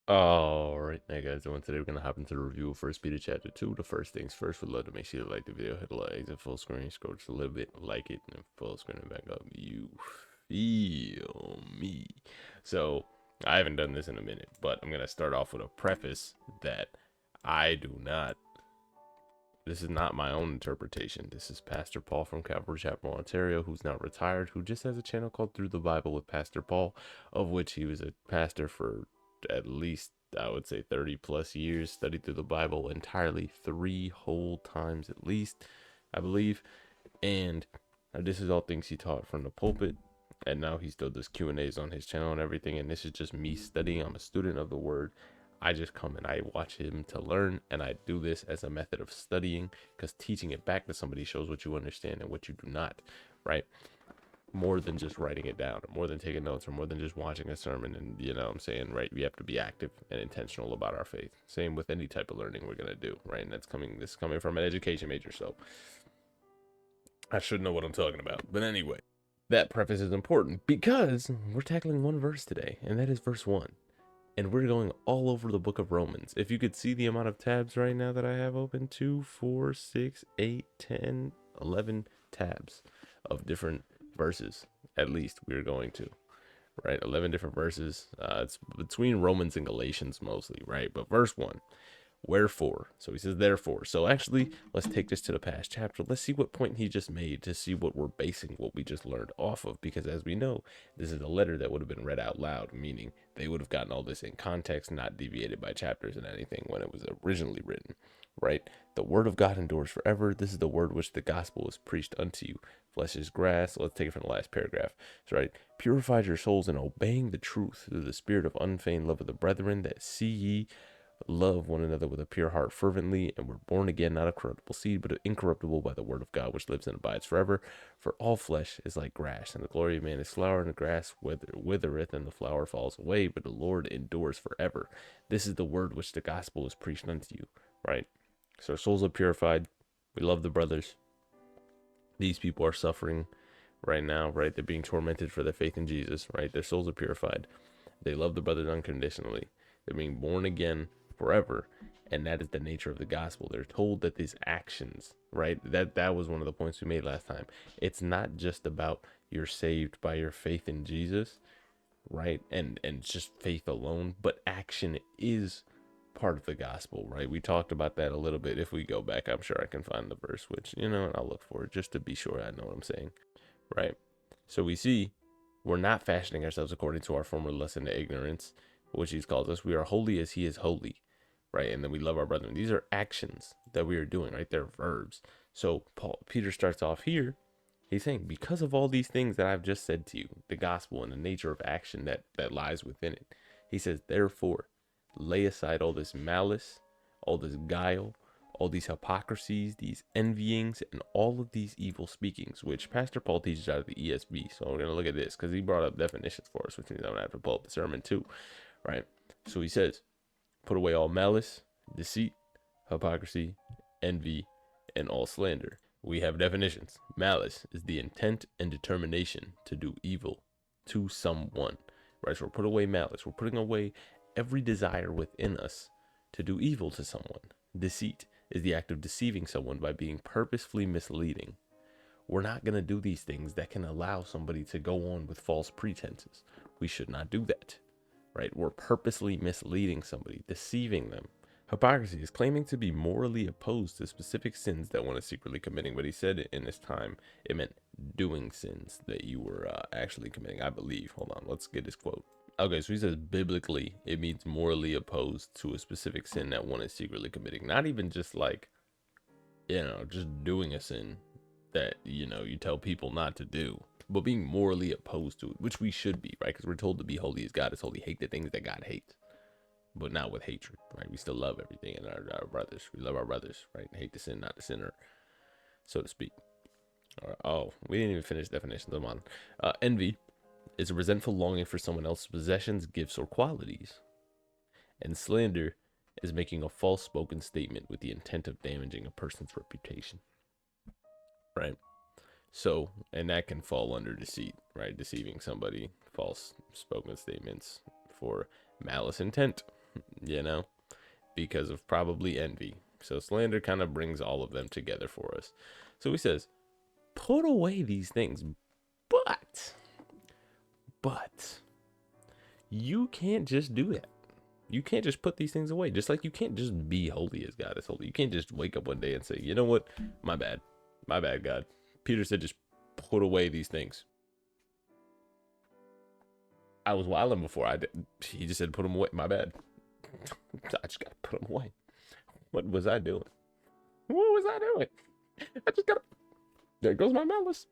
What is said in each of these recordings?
Alright, hey guys, so today we're gonna hop into the review of First Peter chapter 2. The first things first, we'd love to make sure you like the video, hit the like, exit full screen, scroll just a little bit, like it, and then full screen and back up. You feel me? So, I haven't done this in a minute, but I'm gonna start off with a preface that I do not, this is not my own interpretation. This is Pastor Paul from Calvary Chapel, Ontario, who's now retired, who just has a channel called Through the Bible with Pastor Paul, of which he was a pastor for at least, I would say, 30 plus years, studied through the Bible entirely 3 whole times at least, I believe. And this is all things he taught from the pulpit. And now he still does Q&As on his channel and everything. And this is just me studying. I'm a student of the word. I just come and I watch him to learn, and I do this as a method of studying, because teaching it back to somebody shows what you understand and what you do not, right? More than just writing it down, or more than taking notes, or more than just watching a sermon. And you know what I'm saying, right? We have to be active and intentional about our faith. Same with any type of learning we're gonna do, right? And this is coming from an education major, so I should know what I'm talking about. But anyway, that preface is important because we're tackling one verse today, and that is verse 1. And we're going all over the book of Romans. If you could see the amount of tabs right now that I have open, 2, 4, 6, 8, 10, 11 tabs of different verses, at least we're going to, right? 11 different verses. It's between Romans and Galatians mostly, right? But verse 1, wherefore. So he says, therefore. So actually, let's take this to the past chapter. Let's see what point he just made to see what we're basing what we just learned off of. Because as we know, this is a letter that would have been read out loud, meaning they would have gotten all this in context, not deviated by chapters and anything when it was originally written, right? The word of God endures forever. This is the word which the gospel is preached unto you. Flesh is grass. Let's take it from the last paragraph. So, right, purified your souls in obeying the truth through the spirit of unfeigned love of the brethren, that see ye love one another with a pure heart fervently, and were born again, not of corruptible seed, but of incorruptible, by the word of God, which lives and abides forever. For all flesh is like grass, and the glory of man is flower, and the grass withereth, and the flower falls away, but the Lord endures forever. This is the word which the gospel is preached unto you, right? So our souls are purified. We love the brothers. These people are suffering right now, right? They're being tormented for their faith in Jesus, right? Their souls are purified. They love the brothers unconditionally. They're being born again forever, and that is the nature of the gospel. They're told that these actions, right? That was one of the points we made last time. It's not just about you're saved by your faith in Jesus, right? And just faith alone, but action is part of the gospel, right? We talked about that a little bit. If we go back, I'm sure I can find the verse, which, you know, and I'll look for it just to be sure I know what I'm saying, right? So we see we're not fashioning ourselves according to our former lust and ignorance, which he calls us. We are holy as he is holy, right? And then we love our brethren. These are actions that we are doing, right? They're verbs. So Peter starts off here. He's saying, because of all these things that I've just said to you, the gospel and the nature of action that lies within it, he says, therefore, lay aside all this malice, all this guile, all these hypocrisies, these envyings, and all of these evil speakings, which Pastor Paul teaches out of the ESV. So we're going to look at this because he brought up definitions for us, which means I'm going to have to pull up the sermon too, right? So he says, put away all malice, deceit, hypocrisy, envy, and all slander. We have definitions. Malice is the intent and determination to do evil to someone, right? So we're putting away malice. We're putting away every desire within us to do evil to someone. Deceit is the act of deceiving someone by being purposefully misleading. We're not going to do these things that can allow somebody to go on with false pretenses. We should not do that, right? We're purposely misleading somebody, deceiving them. Hypocrisy is claiming to be morally opposed to specific sins that one is secretly committing. But he said in this time, it meant doing sins that you were actually committing, I believe. Hold on, let's get his quote. Okay, so he says biblically, it means morally opposed to a specific sin that one is secretly committing. Not even just like, you know, just doing a sin that, you know, you tell people not to do, but being morally opposed to it, which we should be, right? Because we're told to be holy as God is holy. Hate the things that God hates, but not with hatred, right? We still love everything in our brothers. We love our brothers, right? Hate the sin, not the sinner, so to speak. All right. Oh, we didn't even finish definitions. I'm on. Envy is a resentful longing for someone else's possessions, gifts, or qualities. And slander is making a false spoken statement with the intent of damaging a person's reputation, right? So, and that can fall under deceit, right? Deceiving somebody, false spoken statements for malice intent. you know, because of probably envy. So slander kind of brings all of them together for us. So he says, put away these things, but you can't just do that. You can't just put these things away. Just like you can't just be holy as God is holy. You can't just wake up one day and say, you know what? My bad. My bad, God. Peter said, just put away these things. I was wilding before I did. He just said, put them away. My bad. I just got to put them away. What was I doing? What was I doing? I just got to. There goes my malice.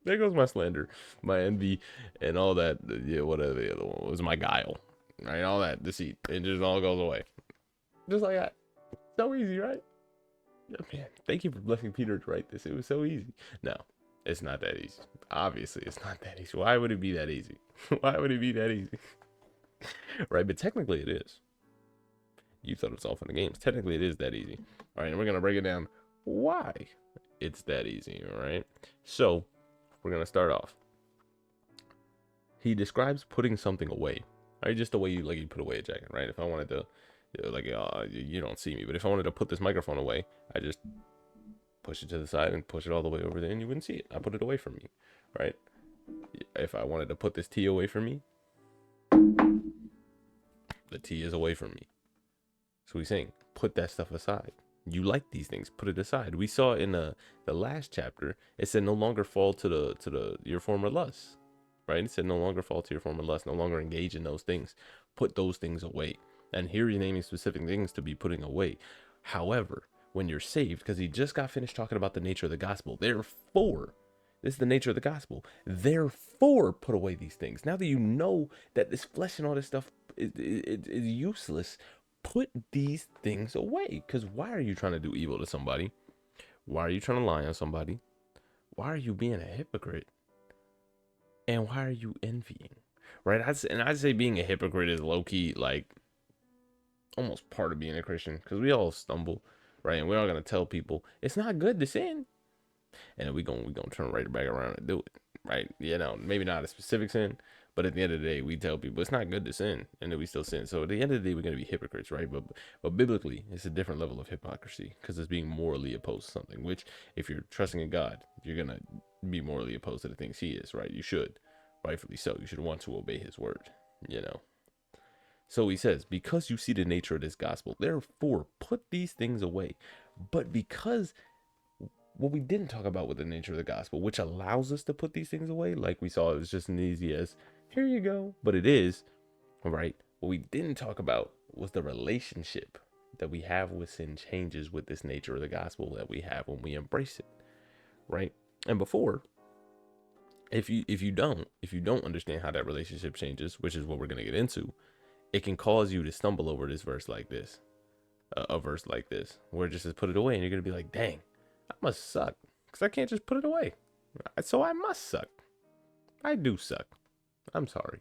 There goes my slander, my envy, and all that. Yeah, whatever the other one was, my guile, right? All that deceit. It just all goes away. Just like that. So easy, right? Man, thank you for blessing Peter to write this. It was so easy. No, it's not that easy. Obviously, it's not that easy. Why would it be that easy? Why would it be that easy? Right? But technically, it is. You thought it was all fun and games. Technically, it is that easy. All right, and we're going to break it down why it's that easy, all right? So, we're going to start off. He describes putting something away. All right, just the way you put away a jacket, right? If I wanted to, you don't see me, but if I wanted to put this microphone away, I just push it to the side and push it all the way over there and you wouldn't see it. I put it away from me, right? If I wanted to put this tea away from me, the tea is away from me. So he's saying, put that stuff aside. You like these things, put it aside. We saw in the last chapter, it said no longer fall to your former lusts, right? It said no longer fall to your former lust, no longer engage in those things. Put those things away. And here he's naming specific things to be putting away. However, when you're saved, because he just got finished talking about the nature of the gospel, therefore, this is the nature of the gospel. Therefore, put away these things. Now that you know that this flesh and all this stuff is useless, put these things away. Because why are you trying to do evil to somebody? Why are you trying to lie on somebody? Why are you being a hypocrite? And why are you envying? Right? I'd say being a hypocrite is low-key, like, almost part of being a Christian. Because we all stumble, right? And we're all going to tell people, it's not good to sin. And then we're gonna turn right back around and do it, right? You know, maybe not a specific sin, but at the end of the day, we tell people it's not good to sin, and then we still sin. So at the end of the day, we're gonna be hypocrites, right? But biblically, it's a different level of hypocrisy because it's being morally opposed to something. Which, if you're trusting in God, you're gonna be morally opposed to the things He is, right? You should, rightfully so. You should want to obey His word, you know. So he says, because you see the nature of this gospel, therefore put these things away. But because what we didn't talk about with the nature of the gospel, which allows us to put these things away, like we saw, it was just as easy as, here you go. But it is, right? What we didn't talk about was the relationship that we have with sin changes with this nature of the gospel that we have when we embrace it, right? And before, if you don't understand how that relationship changes, which is what we're going to get into, it can cause you to stumble over this verse like this, a verse like this, where it just says put it away, and you're going to be like, dang, I must suck because I can't just put it away. So I must suck. I do suck. I'm sorry.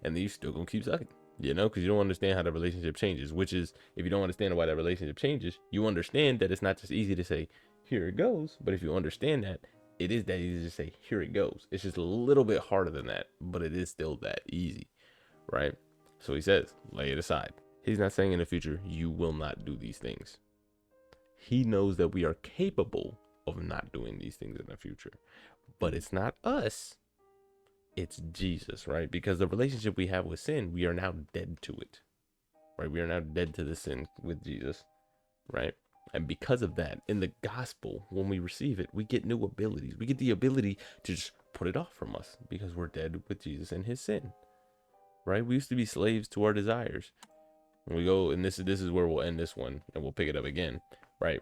And then you still gonna keep sucking, you know, because you don't understand how the relationship changes, which is, if you don't understand why that relationship changes, you understand that it's not just easy to say, here it goes. But if you understand that, it is that easy to say, here it goes. It's just a little bit harder than that, but it is still that easy, right? So he says, lay it aside. He's not saying in the future, you will not do these things. He knows that we are capable of not doing these things in the future. But it's not us. It's Jesus, right? Because the relationship we have with sin, we are now dead to it, right? We are now dead to the sin with Jesus, right? And because of that, in the gospel, when we receive it, we get new abilities. We get the ability to just put it off from us because we're dead with Jesus and his sin, right? We used to be slaves to our desires. And we go, and this is where we'll end this one, and we'll pick it up again. Right.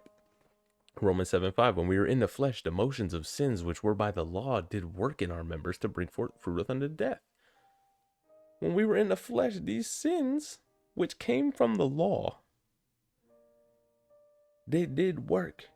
Romans 7:5, when we were in the flesh, the motions of sins which were by the law did work in our members to bring forth fruit unto death. When we were in the flesh, these sins which came from the law, they did work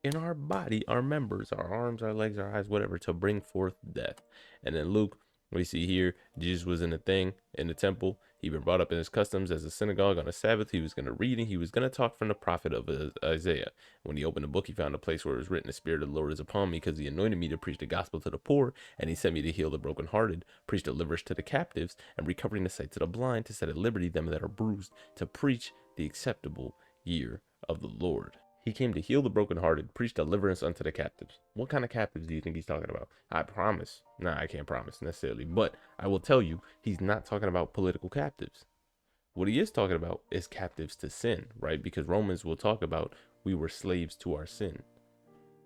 in our body, our members, our arms, our legs, our eyes, whatever, to bring forth death. And then Luke We see here, Jesus was in the temple. He'd been brought up in his customs as a synagogue on a Sabbath. He was going to read and he was going to talk from the prophet of Isaiah. When he opened the book, he found a place where it was written, "The Spirit of the Lord is upon me, because he anointed me to preach the gospel to the poor, and he sent me to heal the brokenhearted, preach deliverance to the captives, and recovering the sight to the blind, to set at liberty them that are bruised, to preach the acceptable year of the Lord." He came to heal the brokenhearted, preach deliverance unto the captives. What kind of captives do you think he's talking about? I promise. Nah, I can't promise necessarily, but I will tell you, he's not talking about political captives. What he is talking about is captives to sin, right? Because Romans will talk about we were slaves to our sin,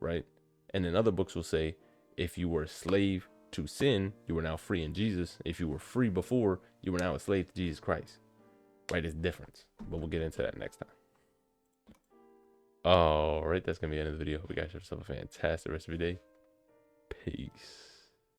right? And then other books will say, if you were a slave to sin, you were now free in Jesus. If you were free before, you were now a slave to Jesus Christ, right? It's different, but we'll get into that next time. All right, that's gonna be the end of the video. Hope you guys have yourself a fantastic rest of your day. Peace.